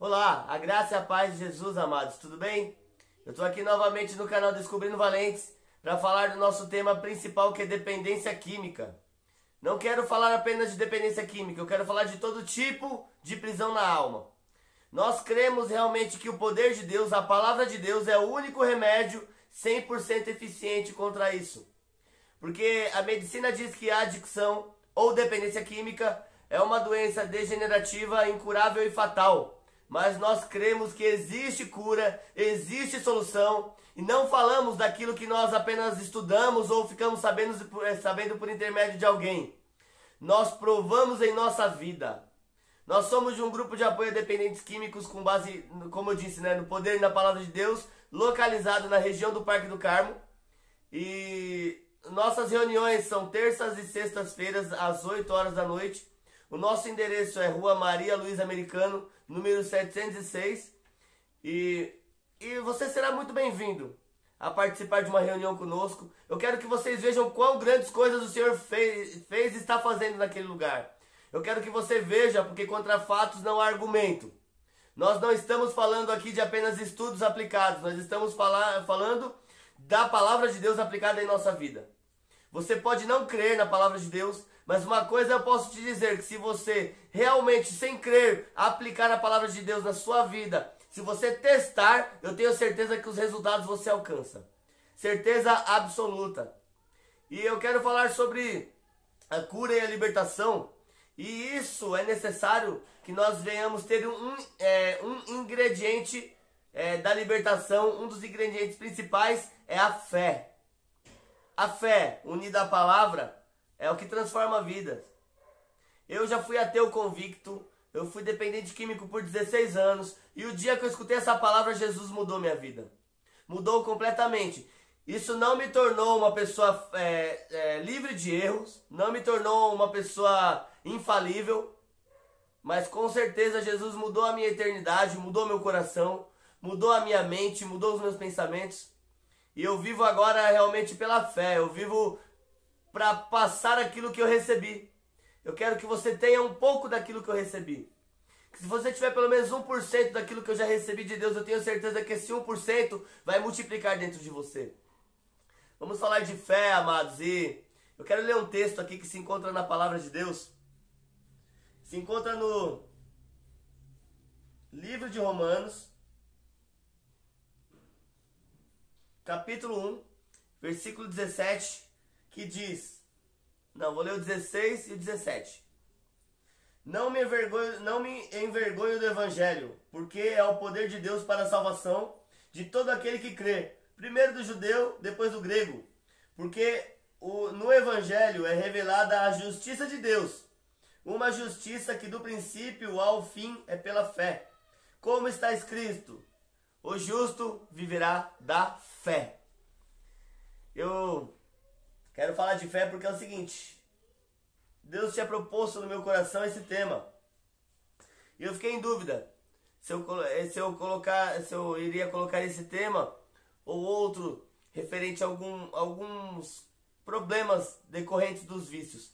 Olá, a graça e a paz de Jesus, amados, tudo bem? Eu estou aqui novamente no canal Descobrindo Valentes para falar do nosso tema principal, que é dependência química. Não quero falar apenas de dependência química, eu quero falar de todo tipo de prisão na alma. Nós cremos realmente que o poder de Deus, a palavra de Deus, é o único remédio 100% eficiente contra isso. Porque a medicina diz que a adicção ou dependência química é uma doença degenerativa, incurável e fatal. Mas nós cremos que existe cura, existe solução, e não falamos daquilo que nós apenas estudamos ou ficamos sabendo por intermédio de alguém. Nós provamos em nossa vida. Nós somos de um grupo de apoio a dependentes químicos com base, como eu disse, no poder e na palavra de Deus, localizado na região do Parque do Carmo. E nossas reuniões são terças e sextas-feiras às 8 horas da noite. O nosso endereço é Rua Maria Luiz Americano, número 706. E você será muito bem-vindo a participar de uma reunião conosco. Eu quero que vocês vejam quão grandes coisas o Senhor fez e está fazendo naquele lugar. Eu quero que você veja, porque contra fatos não há argumento. Nós não estamos falando aqui de apenas estudos aplicados. Nós estamos falando da palavra de Deus aplicada em nossa vida. Você pode não crer na palavra de Deus, mas uma coisa eu posso te dizer, que se você realmente, sem crer, aplicar a palavra de Deus na sua vida, se você testar, eu tenho certeza que os resultados você alcança. Certeza absoluta. E eu quero falar sobre a cura e a libertação. E isso é necessário que nós venhamos ter um ingrediente da libertação. Um dos ingredientes principais é a fé. A fé, unida à palavra, é o que transforma vidas. Eu já fui ateu convicto, eu fui dependente químico por 16 anos, e o dia que eu escutei essa palavra, Jesus mudou minha vida. Mudou completamente. Isso não me tornou uma pessoa livre de erros, não me tornou uma pessoa infalível, mas com certeza Jesus mudou a minha eternidade, mudou meu coração, mudou a minha mente, mudou os meus pensamentos. E eu vivo agora realmente pela fé, eu vivo para passar aquilo que eu recebi. Eu quero que você tenha um pouco daquilo que eu recebi. Se você tiver pelo menos 1% daquilo que eu já recebi de Deus, eu tenho certeza que esse 1% vai multiplicar dentro de você. Vamos falar de fé, amados, e eu quero ler um texto aqui que se encontra na palavra de Deus. Se encontra no livro de Romanos, capítulo 1, versículo 17, que diz, vou ler o 16 e o 17. Não me envergonho do evangelho, porque é o poder de Deus para a salvação de todo aquele que crê, primeiro do judeu, depois do grego, porque no evangelho é revelada a justiça de Deus, uma justiça que do princípio ao fim é pela fé. Como está escrito, o justo viverá da fé. Eu quero falar de fé porque é o seguinte, Deus tinha proposto no meu coração esse tema. E eu fiquei em dúvida se eu iria colocar esse tema ou outro referente a alguns problemas decorrentes dos vícios.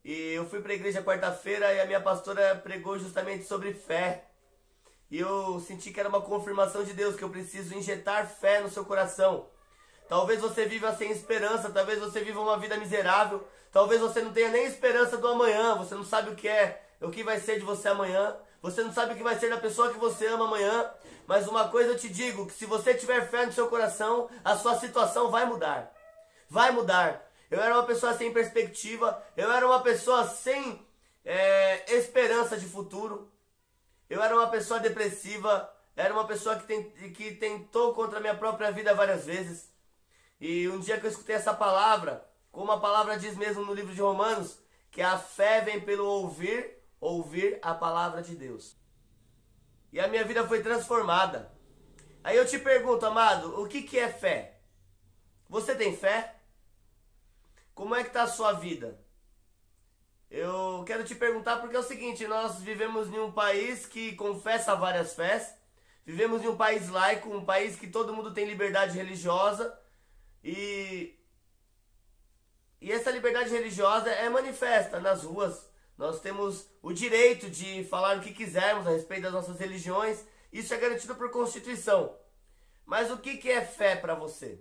E eu fui para a igreja quarta-feira e a minha pastora pregou justamente sobre fé. E eu senti que era uma confirmação de Deus, que eu preciso injetar fé no seu coração. Talvez você viva sem esperança, talvez você viva uma vida miserável, talvez você não tenha nem esperança do amanhã, você não sabe o que vai ser de você amanhã, você não sabe o que vai ser da pessoa que você ama amanhã, mas uma coisa eu te digo, que se você tiver fé no seu coração, a sua situação vai mudar. Vai mudar. Eu era uma pessoa sem perspectiva, eu era uma pessoa sem esperança de futuro, eu era uma pessoa depressiva, era uma pessoa que tentou contra a minha própria vida várias vezes. E um dia que eu escutei essa palavra, como a palavra diz mesmo no livro de Romanos, que a fé vem pelo ouvir a palavra de Deus. E a minha vida foi transformada. Aí eu te pergunto, amado, o que é fé? Você tem fé? Como é que está a sua vida? Eu quero te perguntar porque é o seguinte, nós vivemos em um país que confessa várias fés, vivemos em um país laico, um país que todo mundo tem liberdade religiosa, e essa liberdade religiosa é manifesta nas ruas, nós temos o direito de falar o que quisermos a respeito das nossas religiões, isso é garantido por Constituição. Mas o que é fé para você?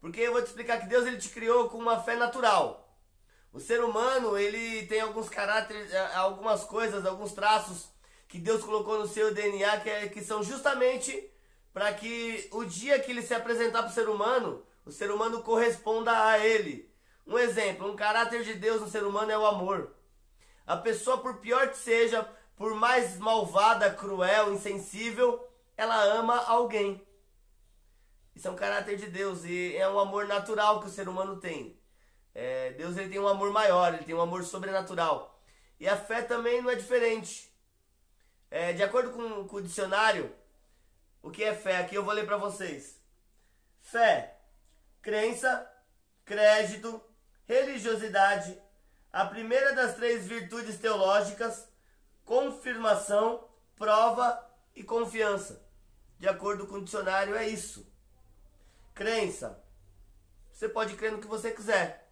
Porque eu vou te explicar que Deus ele te criou com uma fé natural. O ser humano, ele tem alguns caráteres, algumas coisas, alguns traços que Deus colocou no seu DNA que são justamente para que o dia que ele se apresentar para o ser humano corresponda a ele. Um exemplo, um caráter de Deus no ser humano é o amor. A pessoa, por pior que seja, por mais malvada, cruel, insensível, ela ama alguém. Isso é um caráter de Deus e é um amor natural que o ser humano tem. Deus ele tem um amor maior, ele tem um amor sobrenatural. E a fé também não é diferente. De acordo com o dicionário, o que é fé? Aqui eu vou ler para vocês. Fé, crença, crédito, religiosidade, a primeira das 3 virtudes teológicas, confirmação, prova e confiança. De acordo com o dicionário é isso. Crença. Você pode crer no que você quiser.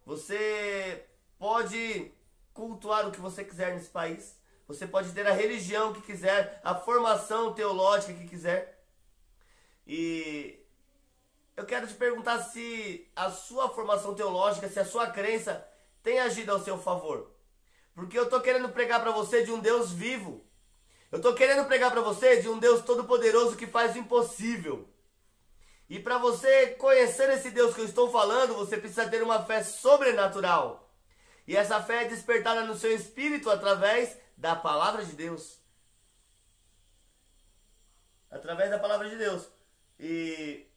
Você pode cultuar o que você quiser nesse país. Você pode ter a religião que quiser, a formação teológica que quiser. E eu quero te perguntar se a sua formação teológica, se a sua crença tem agido ao seu favor. Porque eu estou querendo pregar para você de um Deus vivo. Eu estou querendo pregar para você de um Deus todo-poderoso que faz o impossível. E para você conhecer esse Deus que eu estou falando, você precisa ter uma fé sobrenatural. E essa fé é despertada no seu espírito através da palavra de Deus. Através da palavra de Deus. E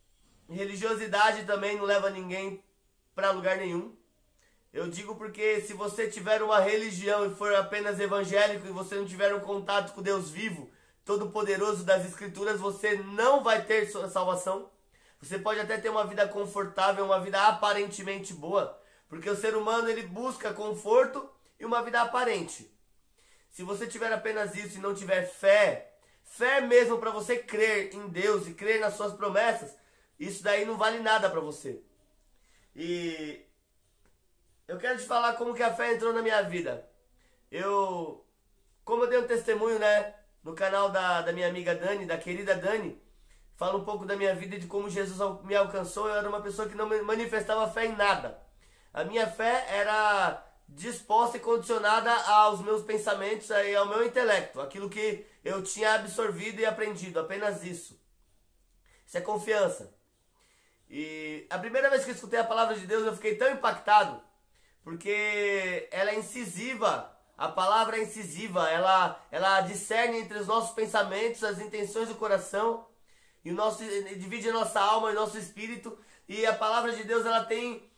religiosidade também não leva ninguém para lugar nenhum. Eu digo porque se você tiver uma religião e for apenas evangélico e você não tiver um contato com Deus vivo, todo-poderoso das Escrituras, você não vai ter sua salvação. Você pode até ter uma vida confortável, uma vida aparentemente boa, porque o ser humano ele busca conforto e uma vida aparente. Se você tiver apenas isso e não tiver fé, fé mesmo para você crer em Deus e crer nas suas promessas, isso daí não vale nada para você. E eu quero te falar como que a fé entrou na minha vida. Como eu dei um testemunho, né, no canal da minha amiga Dani, da querida Dani, falo um pouco da minha vida e de como Jesus me alcançou. Eu era uma pessoa que não manifestava fé em nada. A minha fé era disposta e condicionada aos meus pensamentos e ao meu intelecto, aquilo que eu tinha absorvido e aprendido, apenas isso. Isso é confiança. E a primeira vez que eu escutei a palavra de Deus eu fiquei tão impactado, porque ela é incisiva, a palavra é incisiva, ela discerne entre os nossos pensamentos, as intenções do coração, e divide a nossa alma e nosso espírito, e a palavra de Deus ela tem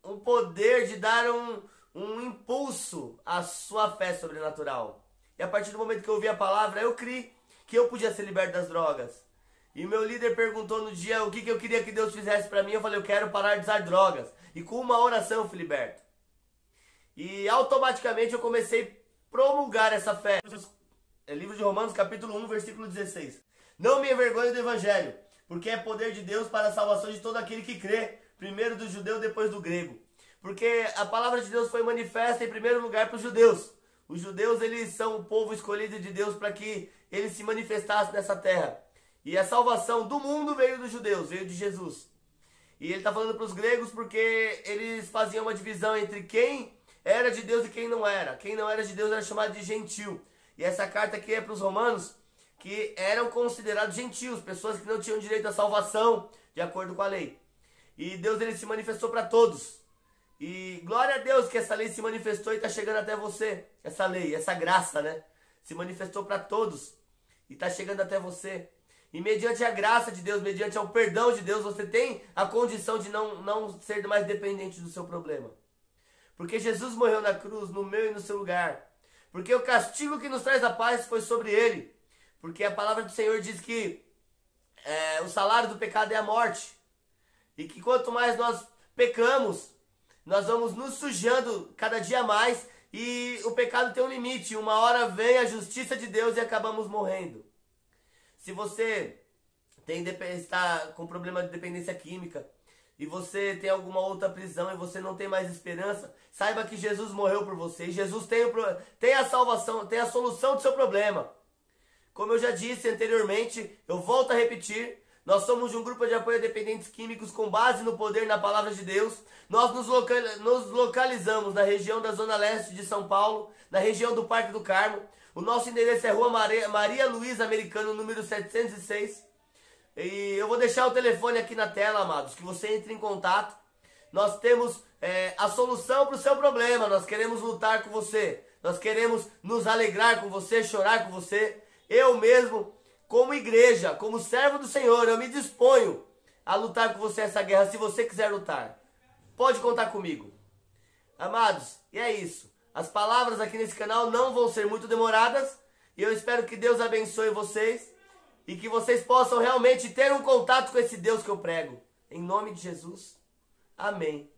um poder de dar um impulso à sua fé sobrenatural. E a partir do momento que eu ouvi a palavra, eu criei que eu podia ser liberto das drogas. E meu líder perguntou no dia o que eu queria que Deus fizesse para mim. Eu falei, eu quero parar de usar drogas. E com uma oração eu fui liberto. E automaticamente eu comecei a promulgar essa fé. É livro de Romanos, capítulo 1, versículo 16. Não me envergonho do evangelho, porque é poder de Deus para a salvação de todo aquele que crê, primeiro do judeu, depois do grego. Porque a palavra de Deus foi manifesta em primeiro lugar para os judeus. Os judeus, eles são o povo escolhido de Deus para que ele se manifestasse nessa terra. E a salvação do mundo veio dos judeus, veio de Jesus. E ele está falando para os gregos porque eles faziam uma divisão entre quem era de Deus e quem não era. Quem não era de Deus era chamado de gentil. E essa carta aqui é para os romanos, que eram considerados gentios, pessoas que não tinham direito à salvação, de acordo com a lei. E Deus ele se manifestou para todos. E glória a Deus que essa lei se manifestou e está chegando até você. Essa lei, essa graça, né? Se manifestou para todos e está chegando até você. E mediante a graça de Deus, mediante o perdão de Deus, você tem a condição de não ser mais dependente do seu problema. Porque Jesus morreu na cruz, no meu e no seu lugar. Porque o castigo que nos traz a paz foi sobre ele. Porque a palavra do Senhor diz que o salário do pecado é a morte. E que quanto mais nós pecamos, nós vamos nos sujando cada dia mais. E o pecado tem um limite. Uma hora vem a justiça de Deus e acabamos morrendo. Se você está com problema de dependência química e você tem alguma outra prisão e você não tem mais esperança, saiba que Jesus morreu por você. E Jesus tem a salvação, tem a solução do seu problema. Como eu já disse anteriormente, eu volto a repetir, nós somos um grupo de apoio a dependentes químicos com base no poder na palavra de Deus. Nós nos localizamos na região da Zona Leste de São Paulo, na região do Parque do Carmo. O nosso endereço é Rua Maria Luísa Americano, número 706. E eu vou deixar o telefone aqui na tela, amados, que você entre em contato. Nós temos a solução para o seu problema. Nós queremos lutar com você. Nós queremos nos alegrar com você, chorar com você. Eu mesmo, como igreja, como servo do Senhor, eu me disponho a lutar com você essa guerra, se você quiser lutar. Pode contar comigo. Amados, e é isso. As palavras aqui nesse canal não vão ser muito demoradas. E eu espero que Deus abençoe vocês. E que vocês possam realmente ter um contato com esse Deus que eu prego. Em nome de Jesus. Amém.